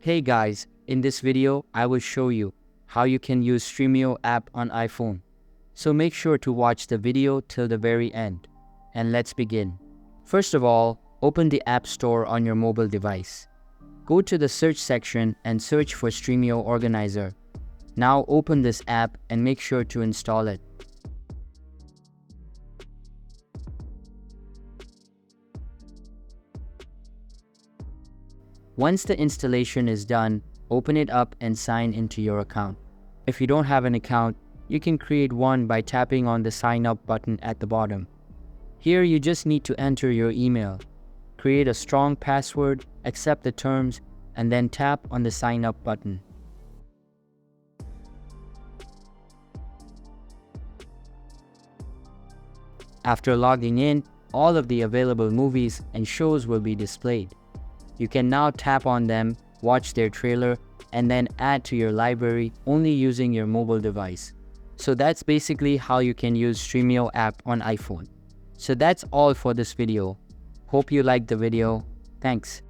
Hey guys, in this video, I will show you how you can use Stremio app on iPhone. So make sure to watch the video till the very end. And let's begin. First of all, open the App Store on your mobile device. Go to the search section and search for Stremio Organizer. Now open this app and make sure to install it. Once the installation is done, open it up and sign into your account. If you don't have an account, you can create one by tapping on the sign up button at the bottom. Here you just need to enter your email, create a strong password, accept the terms, and then tap on the sign up button. After logging in, all of the available movies and shows will be displayed. You can now tap on them, watch their trailer, and then add to your library only using your mobile device. So that's basically how you can use Stremio app on iPhone. So that's all for this video. Hope you liked the video. Thanks.